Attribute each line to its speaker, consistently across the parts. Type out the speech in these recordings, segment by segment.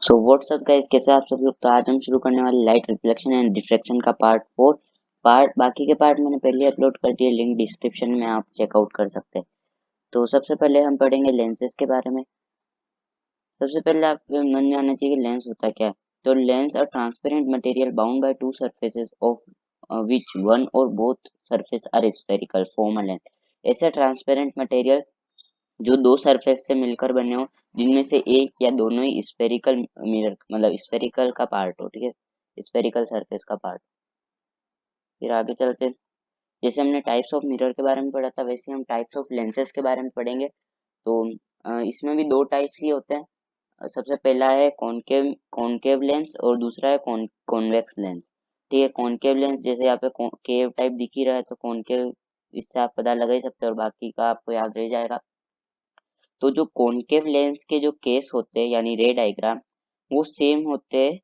Speaker 1: So what's up guys, कैसे आप सब लोग। तो आज हम शुरू करने वाले लाइट रिफ्लेक्शन एंड डिफ्रैक्शन का पार्ट 4। बाकी के पार्ट मैंने पहले अपलोड कर दिए, लिंक डिस्क्रिप्शन में आप चेकआउट कर सकते हैं। तो सबसे पहले हम पढ़ेंगे लेंसेज के बारे में। सबसे पहले आपके मन में आना चाहिए कि लेंस होता क्या है। तो lens a transparent material bound by two surfaces of which one और both surface are spherical form a lens. ऐसा ट्रांसपेरेंट मटेरियल जो दो सरफेस से मिलकर बने हो, जिनमें से एक या दोनों ही स्फेरिकल मिरर मतलब स्फेरिकल का पार्ट हो, ठीक है, स्फेरिकल सरफेस का पार्ट। फिर आगे चलते हैं। जैसे हमने टाइप्स ऑफ मिरर के बारे में पढ़ा था, वैसे हम टाइप्स ऑफ लेंसेज के बारे में पढ़ेंगे। तो इसमें भी दो टाइप्स ही होते हैं। सबसे पहला है कॉनकेव कॉनकेव लेंस और दूसरा है कॉन्वेक्स लेंस। ठीक है, कॉनकेव लेंस जैसे यहाँ पे केव टाइप दिख ही रहा है, तो कॉनकेव इससे आप पता लगा ही सकते हैं और बाकी का आपको याद रह जाएगा। तो जो कॉनकेव लेंस के जो केस होते हैं यानी रे डायग्राम, वो सेम होते हैं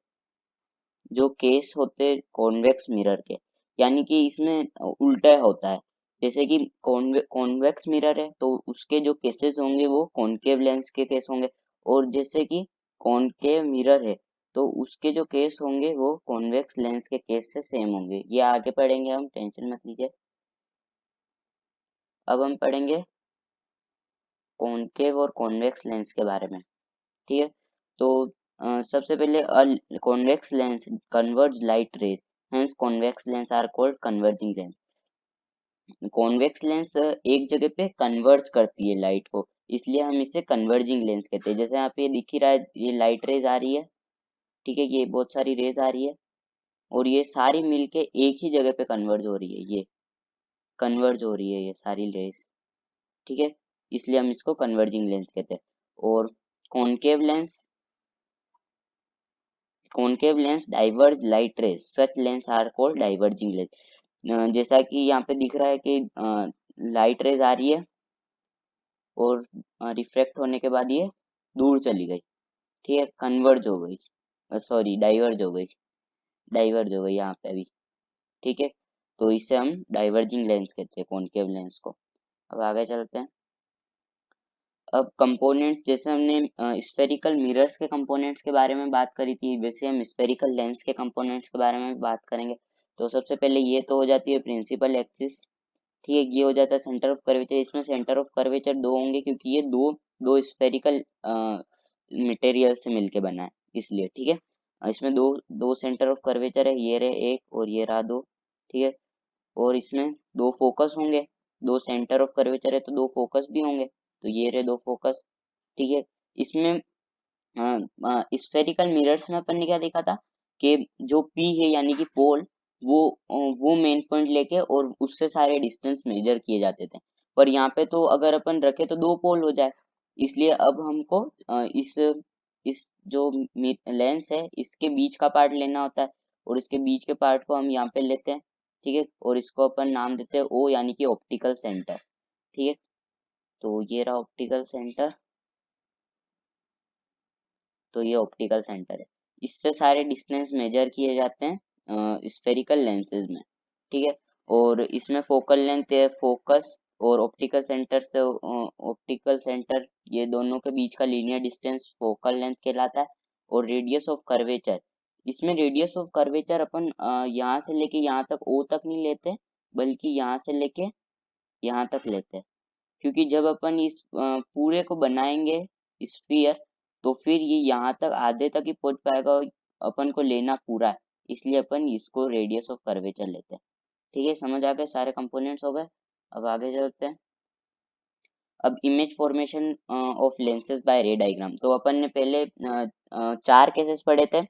Speaker 1: जो केस होते हैं कॉन्वेक्स मिरर के। यानी कि इसमें उल्टा होता है। जैसे कि कॉन्वेक्स मिरर है तो उसके जो केसेस होंगे वो कॉनकेव लेंस के केस होंगे, और जैसे कि कॉनकेव मिरर है तो उसके जो केस होंगे वो कॉन्वेक्स लेंस के केस से सेम होंगे। ये आगे पढ़ेंगे हम, टेंशन मत लीजिए। अब हम पढ़ेंगे कॉनकेव और कॉन्वेक्स लेंस के बारे में। ठीक है, तो सबसे पहले convex lens converge light rays, hence convex lens are called converging lens. Convex lens एक जगह पे कन्वर्ज करती है लाइट को, इसलिए हम इसे कन्वर्जिंग लेंस कहते हैं। जैसे यहाँ पे दिख ही रहा है, ये लाइट रेज आ रही है, ठीक है, ये बहुत सारी रेज आ रही है और ये सारी मिलके एक ही जगह पे कन्वर्ज हो रही है, ये कन्वर्ज हो रही है ये सारी रेज, ठीक है, इसलिए हम इसको कन्वर्जिंग लेंस कहते हैं। और concave lens concave lens diverge light rays, such lens are called diverging lens. जैसा कि यहाँ पे दिख रहा है कि लाइट रेज आ रही है और रिफ्रैक्ट होने के बाद ये दूर चली गई, ठीक है, कन्वर्ज हो गई, सॉरी डाइवर्ज हो गई यहाँ पे अभी, ठीक है। तो इसे हम डाइवर्जिंग लेंस कहते हैं कॉनकेव लेंस को। अब आगे चलते हैं। अब कंपोनेंट, जैसे हमने स्फेरिकल मिरर्स के कंपोनेंट्स के बारे में बात करी थी, वैसे हम स्फेरिकल लेंस के कंपोनेंट्स के बारे में भी बात करेंगे। तो सबसे पहले ये तो हो जाती है प्रिंसिपल एक्सिस, ठीक है, ये हो जाता है सेंटर ऑफ कर्वेचर। इसमें सेंटर ऑफ कर्वेचर दो होंगे क्योंकि ये दो दो स्फेरिकल मटेरियल से मिलके बना है, इसलिए, ठीक है। इसमें दो दो सेंटर ऑफ कर्वेचर है, ये रहे एक और ये रहा दो, ठीक है। और इसमें दो फोकस होंगे, दो सेंटर ऑफ कर्वेचर है तो दो फोकस भी होंगे, तो ये रहे दो फोकस, ठीक है। इसमें स्फेरिकल मिरर्स में अपन ने क्या देखा था कि जो पी है यानी कि पोल, वो वो मेन पॉइंट लेके और उससे सारे डिस्टेंस मेजर किए जाते थे। पर यहाँ पे तो अगर अपन रखे तो दो पोल हो जाए, इसलिए अब हमको इस जो लेंस है इसके बीच का पार्ट लेना होता है, और इसके बीच के पार्ट को हम यहाँ पे लेते हैं, ठीक है, और इसको अपन नाम देते हैं ओ यानी कि ऑप्टिकल सेंटर, ठीक है। तो ये रहा ऑप्टिकल सेंटर, तो ये ऑप्टिकल सेंटर है, इससे सारे डिस्टेंस मेजर किए जाते हैं स्फेरिकल लेंसेज में, ठीक है। और इसमें फोकल लेंथ है फोकस, और ऑप्टिकल सेंटर से ऑप्टिकल सेंटर, ये दोनों के बीच का लीनियर डिस्टेंस फोकल लेंथ कहलाता है। और रेडियस ऑफ कर्वेचर, इसमें रेडियस ऑफ कर्वेचर अपन यहाँ से लेके यहाँ तक ओ तक नहीं लेते, बल्कि यहाँ से लेके यहाँ तक लेते हैं, क्योंकि जब अपन इस पूरे को बनाएंगे स्फीयर, तो फिर ये यहाँ तक आधे तक ही पहुंच पाएगा, और अपन को लेना पूरा है, इसलिए अपन इसको रेडियस ऑफ कर्वेचर लेते हैं, ठीक है। समझ आ गए, सारे कंपोनेंट्स हो गए। अब आगे चलते हैं। अब image formation of lenses by ray diagram, तो अपन ने पहले चार केसेस पढ़े थे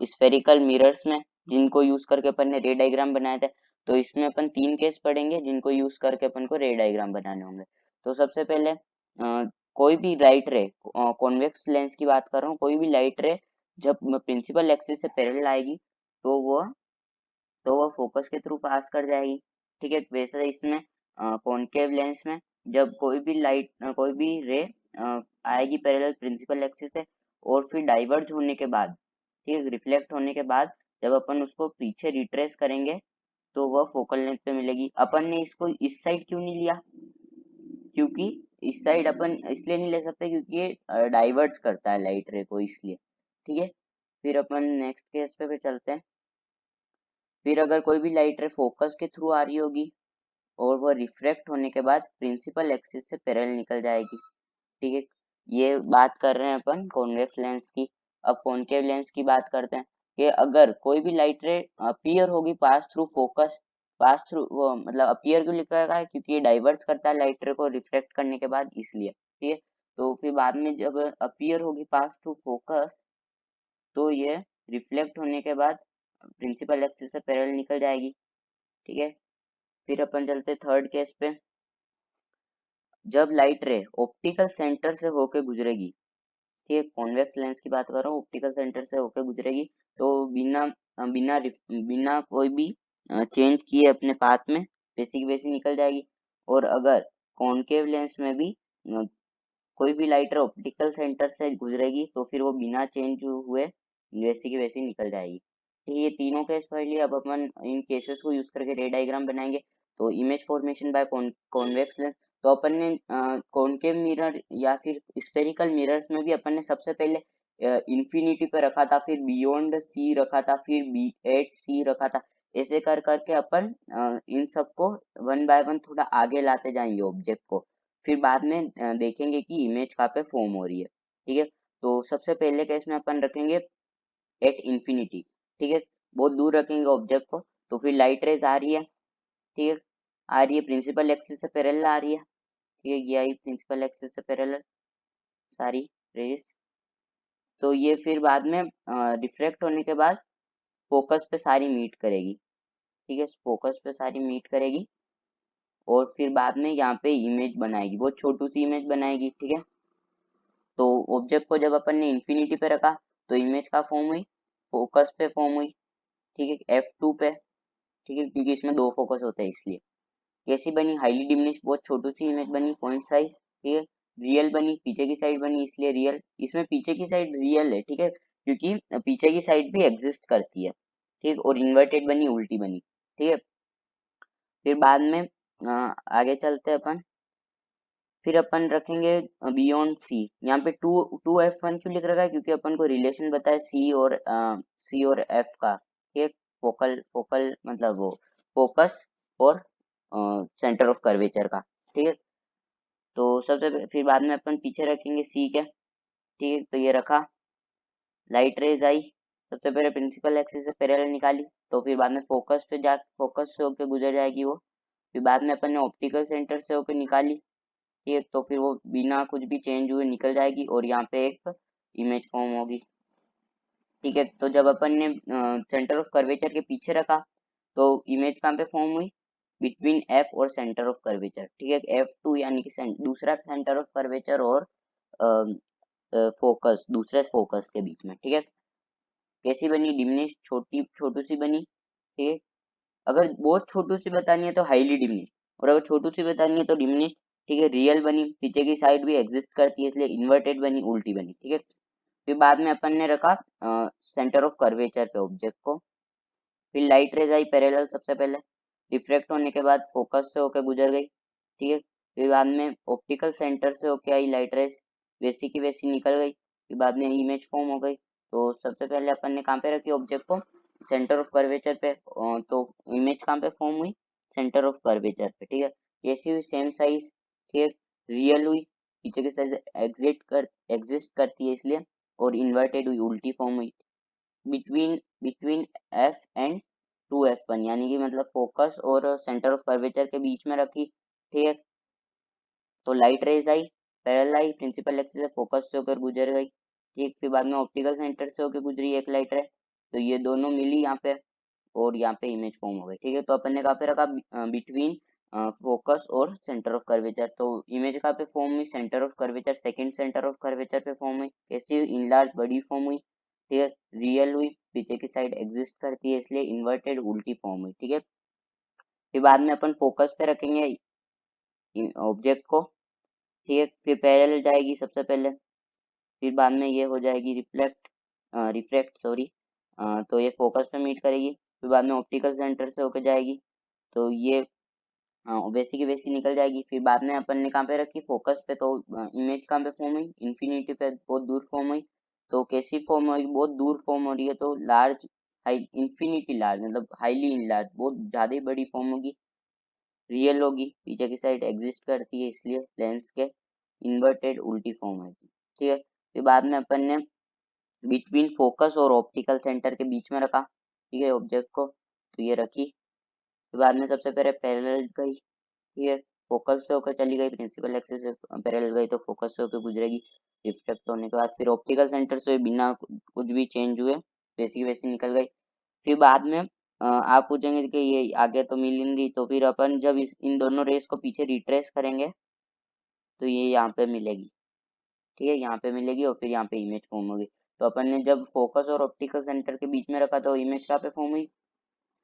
Speaker 1: स्फेरिकल मिरर्स में, जिनको यूज करके अपन ने रे डायग्राम बनाए थे। तो इसमें अपन तीन केस पढ़ेंगे जिनको यूज करके अपन को रे डायग्राम बनाने होंगे। तो सबसे पहले कोई भी लाइट रे, कॉन्वेक्स लेंस की बात कर रहा हूँ, कोई भी लाइट रे जब प्रिंसिपल एक्सिस से पैरेलल आएगी तो वो फोकस के थ्रू पास कर जाएगी, ठीक है। वैसे इसमें कॉनकेव लेंस में जब कोई भी रे आएगी पैरेलल प्रिंसिपल एक्सिस से, और फिर डाइवर्ज होने के बाद, ठीक है, रिफ्लेक्ट होने के बाद जब अपन उसको पीछे रिट्रेस करेंगे तो वह फोकल लेंथ पे मिलेगी। अपन ने इसको इस साइड क्यों नहीं लिया, क्योंकि इस साइड अपन इसलिए नहीं ले सकते क्योंकि ये डाइवर्ज करता है लाइट रे को, इसलिए, ठीक है। फिर अपन नेक्स्ट केस पे चलते हैं। फिर अगर कोई भी लाइट रे फोकस के थ्रू आ रही होगी और वो रिफ्रैक्ट होने के बाद प्रिंसिपल एक्सिस से पैरेलल निकल जाएगी, ठीक है। ये बात कर रहे हैं अपन कॉन्वेक्स लेंस की। अब कॉनकेव लेंस की बात करते हैं कि अगर कोई भी लाइट रे अपीयर होगी pass through focus, pass through वो मतलब अपीयर क्यों लिखा है क्योंकि ये डाइवर्स करता है लाइट रे को रिफ्लेक्ट करने के बाद, इसलिए, ठीक है। तो फिर बाद में जब अपीयर होगी पास थ्रू फोकस तो ये रिफ्लेक्ट होने के बाद प्रिंसिपल एक्सिस से पैरेलल निकल जाएगी, ठीक है। फिर अपन चलते थर्ड केस पे। जब लाइट रे ऑप्टिकल सेंटर से होके गुजरेगी, ठीक है, कॉन्वेक्स लेंस की बात कर रहा हूँ, ऑप्टिकल सेंटर से होके गुजरेगी तो बिना बिना बिना कोई भी चेंज किए अपने पाथ में वैसी की वैसी निकल जाएगी। और अगर कॉनकेव लेंस में भी कोई भी लाइट रे ऑप्टिकल सेंटर से गुजरेगी तो फिर वो बिना चेंज हुए वैसी की वैसी निकल जाएगी, ठीक है। ये तीनों केस पढ़ लिए। अब अपन इन केसेस को यूज करके रे डायग्राम बनाएंगे। तो image formation by convex lens, तो अपन ने कॉनकेव मिरर या फिर स्फेरिकल मिरर्स में भी अपन ने सबसे पहले इंफिनिटी पे रखा था, फिर बियॉन्ड सी रखा था, फिर बी एट सी रखा था। ऐसे कर करके अपन इन सबको वन बाय वन थोड़ा आगे लाते जाएंगे ऑब्जेक्ट को। फिर बाद में देखेंगे कि इमेज कहाँ पे फॉर्म हो रही है, ठीक है। तो सबसे पहले केस में अपन रखेंगे एट इंफिनिटी, ठीक है, बहुत दूर रखेंगे ऑब्जेक्ट को। तो फिर लाइट रेज आ रही है, ठीक है, आ रही है प्रिंसिपल एक्सिस से पैरेलल आ रही है, ठीक है, ये आई प्रिंसिपल एक्सिस से पैरेलल सारी रेज। तो ये फिर बाद में रिफ्रैक्ट होने के बाद फोकस पे सारी मीट करेगी, ठीक है, फोकस पे सारी मीट करेगी और फिर बाद में यहाँ पे इमेज बनाएगी, बहुत छोटू सी इमेज बनाएगी, ठीक है। तो ऑब्जेक्ट को जब अपन ने इंफिनिटी पे रखा तो इमेज का फॉर्म हुई, फोकस पे फॉर्म हुई, ठीक है, F2 पे, ठीक है, क्योंकि इसमें दो फोकस होते हैं इसलिए। कैसी बनी, हाईली डिमिनिश, बहुत छोटी सी इमेज बनी, पॉइंट साइज, ठीक है। रियल बनी, पीछे की साइड बनी इसलिए रियल, इसमें पीछे की साइड रियल है, ठीक है, क्योंकि पीछे की साइड भी एग्जिस्ट करती है, ठीक। और इन्वर्टेड बनी, उल्टी बनी, ठीक है। फिर बाद में आगे चलते हैं अपन। फिर अपन रखेंगे बियॉन्ड सी। यहाँ पे टू टू F1 क्यों लिख रखा है, क्योंकि अपन को रिलेशन बताया सी और एफ का, ठीक है। फोकल फोकल मतलब वो फोकस और सेंटर ऑफ कर्वेचर का, ठीक है। तो फिर बाद में अपन पीछे रखेंगे सी के, ठीक है। तो ये रखा, लाइट रेज आई, सबसे पहले प्रिंसिपल एक्सिस से पैरेलल निकाली, तो फिर बाद में फोकस से होके गुजर जाएगी वो। फिर बाद में अपन ने ऑप्टिकल सेंटर से होके निकाली, ठीक है, तो फिर वो बिना कुछ भी चेंज हुए निकल जाएगी और यहाँ पे एक इमेज फॉर्म होगी, ठीक है। तो जब अपन ने सेंटर ऑफ कर्वेचर के पीछे रखा तो इमेज कहाँ पे फॉर्म हुई, बिटवीन एफ और सेंटर ऑफ कर्वेचर, ठीक है, F2 यानी कि दूसरा सेंटर ऑफ कर्वेचर और फोकस, दूसरे फोकस के बीच में, ठीक है। कैसी बनी, डिमिनिश, छोटी छोटू सी बनी, ठीक है। अगर बहुत छोटू सी बतानी है तो हाईली डिमिनिश, और अगर छोटू सी बतानी है तो डिमिनिश, ठीक है। रियल बनी, पीछे की साइड भी एग्जिस्ट करती है इसलिए इन्वर्टेड बनी, उल्टी बनी, ठीक है। फिर बाद में अपन ने रखा सेंटर ऑफ कर्वेचर पे ऑब्जेक्ट को। फिर लाइट रेज आई पैरेलल, सबसे पहले रिफ्रैक्ट होने के बाद फोकस से होकर गुजर गई, ठीक है। फिर बाद में ऑप्टिकल सेंटर से होके आई लाइट रेज, वैसी की वैसी निकल गई, फिर बाद में इमेज फॉर्म हो गई। तो सबसे पहले अपन ने कहाँ पे रखी ऑब्जेक्ट को, सेंटर ऑफ कर्वेचर पे, तो इमेज कहाँ पे फॉर्म हुई, सेंटर ऑफ कर्वेचर पे, ठीक है। कैसी हुई, सेम साइज, ठीक है, रियल हुई, पीछे की साइज एग्जिस्ट करती है इसलिए, और इन्वर्टेड हुई, उल्टी फॉर्म हुई, between between F and two F1, यानी कि मतलब फोकस और सेंटर ऑफ कर्वेचर के बीच में रखी, ठीक है। तो लाइट रेज आई, पैरेलल आई, प्रिंसिपल एक्सिस से फोकस से होकर गुजर गई, ठीक। फिर बाद में ऑप्टिकल सेंटर से होकर गुजरी एक लाइट रे, तो ये दोनों मिली यहाँ पे और यहाँ पे इमेज फॉर्म हो गई, ठीक है। तो अपन ने कहाँ पे रखा, बिटवीन फोकस और सेंटर ऑफ कर्वेचर। तो इमेज कहाँ पे फॉर्म हुई, centre of curvature, second centre of curvature पे फॉर्म हुई, कैसी हुई, इनलार्ज, बड़ी फॉर्म हुई, ठीक है, रियल हुई, पीछे की साइड एग्जिस्ट करती है इसलिए इन्वर्टेड, उल्टी फॉर्म हुई, ठीक है। फिर बाद में अपन फोकस पे रखेंगे ऑब्जेक्ट को, ठीक है। फिर पैरेलल जाएगी सबसे पहले, फिर बाद में ये हो जाएगी रिफ्लेक्ट सॉरी, तो ये फोकस पे मीट करेगी, फिर बाद में ऑप्टिकल सेंटर से होकर जाएगी, तो ये वैसी की वैसी निकल जाएगी। फिर बाद में अपन ने कहाँ पे रखी, फोकस पे, तो इमेज कहाँ पे फॉर्म हुई, इन्फिनिटी पे बहुत दूर फॉर्म हुई, तो कैसी फॉर्म हो रही है, बहुत दूर फॉर्म हो रही है, तो लार्ज, हाई, इन्फिनिटी लार्ज मतलब हाईली लार्ज, बहुत ज्यादा ही बड़ी फॉर्म होगी, रियल होगी, पीछे की साइड एग्जिस्ट करती है, इसलिए लेंस के इन्वर्टेड उल्टी फॉर्म होगी। ठीक है, फिर बाद में अपन ने बिटवीन फोकस और ऑप्टिकल सेंटर के बीच में रखा, ठीक है, ऑब्जेक्ट को, तो ये रखी। फिर बाद में सबसे पहले पैरेलल गई, ठीक है, फोकस से होकर चली गई, प्रिंसिपल एक्सिस से पैरेलल गई तो फोकस से होकर गुजरेगी, रिफ्लेक्ट होने के बाद फिर ऑप्टिकल सेंटर से बिना कुछ भी चेंज हुए वैसी की वैसी निकल गई। फिर बाद में आप पूछेंगे कि ये आगे तो मिल नहीं रही, तो फिर अपन जब इन दोनों रेस को पीछे रिट्रेस करेंगे तो ये यहाँ पे मिलेगी, ठीक है, यहाँ पे मिलेगी और फिर यहाँ पे इमेज फॉर्म होगी। तो अपन ने जब फोकस और ऑप्टिकल सेंटर के बीच में रखा तो इमेज कहाँ पे फॉर्म हुई,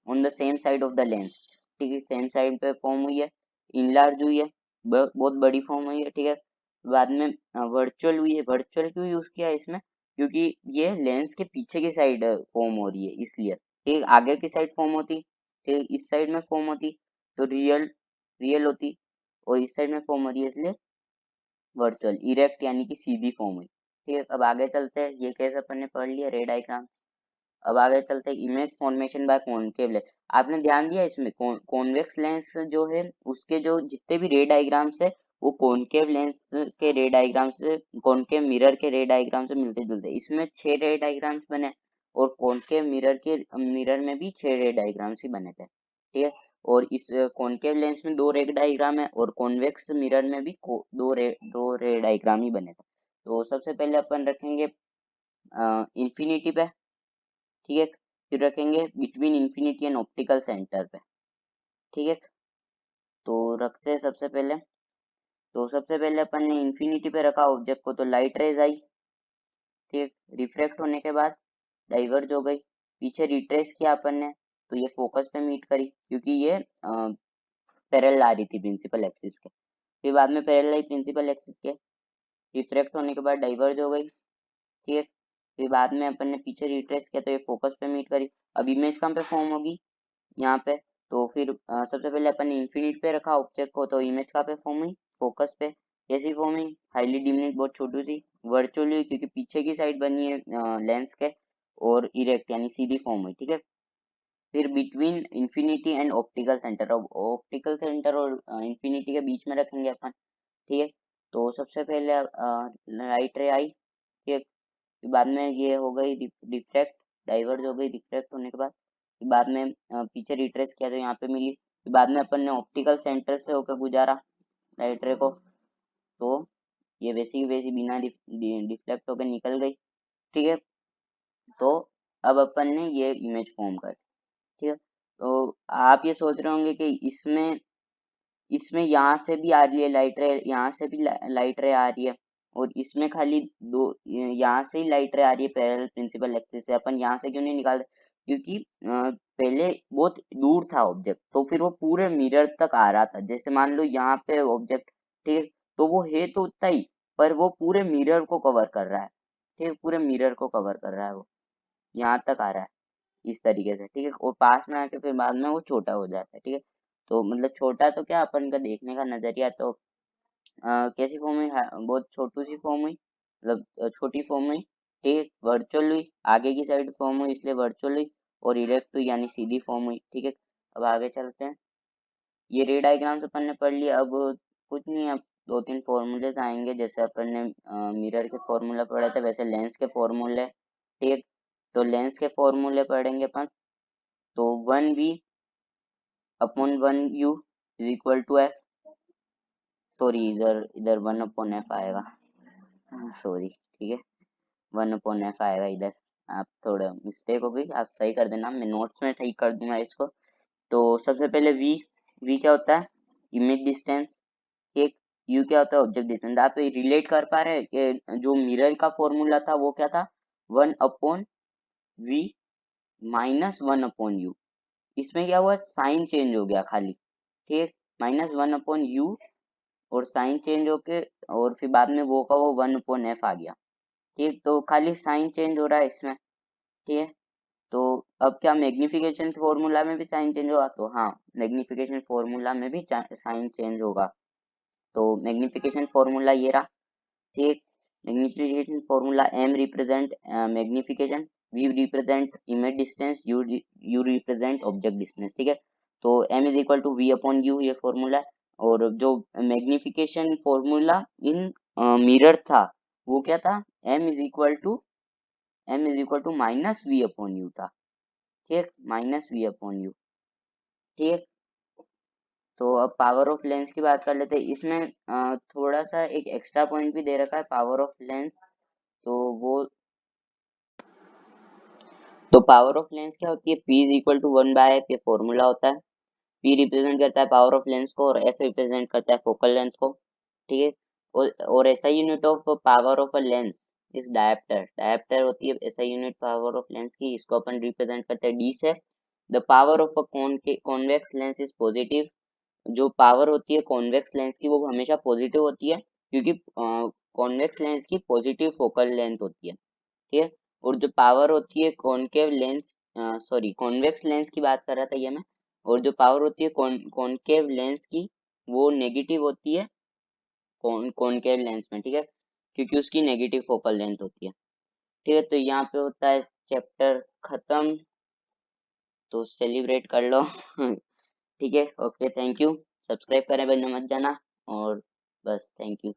Speaker 1: on the same side of the lens, ठीक है, सेम साइड पे फॉर्म हुई है, इनलार्ज हुई है, बहुत बड़ी फॉर्म हुई है, ठीक है। बाद में वर्चुअल हुई है, वर्चुअल क्यों यूज किया है इसमें, क्योंकि ये लेंस के पीछे की साइड फॉर्म हो रही है इसलिए, ठीक, आगे की साइड फॉर्म होती, ठीक, इस साइड में फॉर्म होती तो रियल रियल होती, और इस साइड में फॉर्म हो रही है इसलिए वर्चुअल, इरेक्ट यानी कि सीधी फॉर्म हुई। ठीक है, अब आगे चलते हैं, ये केस अपन ने पढ़ लिया रे डायग्राम्स। अब आगे चलते हैं image formation by concave lens. आपने ध्यान दिया इसमें कॉन्वेक्स लेंस जो है उसके जो जितने भी रे डायग्राम्स है वो कॉनकेव लेंस के रे डायग्राम से, कॉनकेव मिरर के रे डायग्राम से मिलते जुलते। इसमें 6 रे डायग्राम्स बने और कॉनकेव मिरर में भी 6 रे डायग्राम्स ही बने थे, ठीक है। और इस कॉनकेव लेंस में 2 रे डायग्राम है और कॉन्वेक्स मिरर में भी 2 रे डायग्राम ही बने थे। तो सबसे पहले अपन रखेंगे इंफिनिटी पे, ठीक है, फिर रखेंगे between infinity and optical centre पे, ठीक है। तो रखते हैं सबसे पहले, तो सबसे पहले अपन ने इंफिनिटी पे रखा ऑब्जेक्ट को, तो लाइट रेज आई, ठीक, रिफ्रैक्ट होने के बाद डाइवर्ज हो गई, पीछे रिट्रेस किया अपन ने तो ये फोकस पे मीट करी क्योंकि ये पैरेलल आ रही थी प्रिंसिपल एक्सिस के। फिर बाद में पैरेलल आई प्रिंसिपल एक्सिस के, रिफ्रैक्ट होने के बाद डाइवर्ज हो गई, ठीक है। फिर बाद में अपन ने पीछे रिट्रेस किया तो ये फोकस पे मीट करी। अब इमेज कहाँ पे फॉर्म होगी, यहाँ पे। तो फिर सबसे पहले अपन ने इन्फिनिट पे रखा ऑब्जेक्ट को, तो इमेज कहाँ पे फॉर्म हुई, फोकस पे। कैसी फॉर्म हुई, हाईली डिमिनिट, बहुत छोटी सी, वर्चुअली हुई क्योंकि पीछे की साइड बनी है लेंस के, और इरेक्ट यानी सीधी फॉर्म हुई, ठीक है। फिर between infinity and optical centre, अब ऑप्टिकल सेंटर और इंफिनिटी के बीच में रखेंगे अपन, ठीक है। तो सबसे पहले लाइट रे आई, ठीक है, फिर बाद में ये हो गई रिफ्रैक्ट, डाइवर्ज हो गई, रिफ्रैक्ट होने के बाद फिर बाद में पीछे रिट्रेस किया तो यहाँ पे मिली। फिर बाद में अपन ने ऑप्टिकल सेंटर से होकर गुजारा लाइट रे को, तो ये वैसी की वैसी बिना डिफ्लेक्ट होकर निकल गई, ठीक है। तो अब अपन ने ये इमेज फॉर्म कर, ठीक है। तो आप ये सोच रहे होंगे कि इसमें इसमें यहाँ से भी आ रही है लाइट रे, यहाँ से भी लाइट रे आ रही है, और इसमें खाली दो, यहाँ से ही लाइट रे आ रही है पैरेलल प्रिंसिपल एक्सिस से, अपन यहाँ से क्यों नहीं निकालते, क्योंकि पहले बहुत दूर था ऑब्जेक्ट तो फिर वो पूरे मिरर तक आ रहा था। जैसे मान लो यहाँ पे ऑब्जेक्ट, ठीक है, तो वो है तो उतना ही, पर वो पूरे मिरर को कवर कर रहा है, ठीक है, पूरे मिरर को कवर कर रहा है, वो यहाँ तक आ रहा है इस तरीके से, ठीक है। और पास में आके फिर बाद में वो छोटा हो जाता है, ठीक है। तो मतलब छोटा तो क्या, अपन का देखने का नजरिया तो कैसी फॉर्म हुई, बहुत छोटी सी फॉर्म हुई, मतलब छोटी फॉर्म हुई, ठीक है, वर्चुअल हुई, आगे की साइड फॉर्म हुई इसलिए वर्चुअल हुई, और इरेक्ट हुई यानी सीधी फॉर्म हुई, ठीक है। अब आगे चलते हैं, ये रे डायग्राम्स अपन ने पढ़ लिया। अब कुछ नहीं, अब 2-3 फॉर्मूलेस आएंगे, जैसे अपन ने मिरर के फॉर्मूला पढ़े थे वैसे लेंस के फॉर्मूले, ठीक। तो लेंस के फॉर्मूले पढ़ेंगे अपन, तो 1v upon 1u is equal to F, sorry इधर इधर 1/f आएगा, सॉरी, ठीक है, 1/f आएगा इधर, आप थोड़ा मिस्टेक हो गई, आप सही कर देना, मैं नोट्स में ठीक कर दूंगा इसको। तो सबसे पहले v क्या होता है, इमेज डिस्टेंस, एक, u क्या होता है, ऑब्जेक्ट डिस्टेंस। आप रिलेट कर पा रहे हैं कि जो मिरर का फॉर्मूला था वो क्या था, 1/v माइनस 1/u, इसमें क्या हुआ, साइन चेंज हो गया खाली, ठीक, -1/u और साइन चेंज होके, और फिर बाद में वो का वो 1/f आ गया, ठीक। तो खाली साइन चेंज हो रहा है इसमें, ठीक है। तो अब क्या मैग्निफिकेशन फॉर्मूला में भी साइन चेंज होगा, तो हाँ, मैग्निफिकेशन फॉर्मूला में भी साइन चेंज होगा। तो मैग्निफिकेशन फॉर्मूला ये रहा, ठीक। Magnification formula m represent magnification, v represent image distance, u represent object distance, ठीक है। तो m is equal to v upon u ये फॉर्मूला, और जो मैग्निफिकेशन फॉर्मूला इन मिरर था वो क्या था, m is equal to minus v upon u था, ठीक, माइनस v अपॉन u, ठीक। तो अब पावर ऑफ लेंस की बात कर लेते हैं। इसमें थोड़ा सा एक एक्स्ट्रा पॉइंट भी दे रखा है पावर ऑफ लेंस। तो वो तो पावर ऑफ लेंस क्या होती है, P is equal to 1/f, ये फॉर्मूला होता है। P रिप्रेजेंट करता है पावर ऑफ लेंस को और F रिप्रेजेंट करता है फोकल लेंथ को, ठीक है। और ऐसा unit of power of a lens इस डायप्टर, डायप्टर होती है ऐसा यूनिट पावर ऑफ लेंस की, इसको अपन रिप्रेजेंट करते हैं D से। The power of a convex lens is positive, जो पावर होती है कॉन्वेक्स लेंस की वो हमेशा पॉजिटिव होती है, क्योंकि कॉन्वेक्स लेंस की पॉजिटिव फोकल लेंथ होती है, ठीक है। और जो पावर होती है concave lens, sorry convex lens की बात कर रहा था ये मैं, और जो पावर होती है कॉनकेव लेंस की वो नेगेटिव होती है कॉनकेव लेंस में, ठीक है, क्योंकि उसकी नेगेटिव फोकल लेंथ होती है, ठीक है। तो यहाँ पे होता है चैप्टर खत्म, तो सेलिब्रेट कर लो ठीक है, ओके, थैंक यू। सब्सक्राइब करें बिना मत जाना, और बस थैंक यू।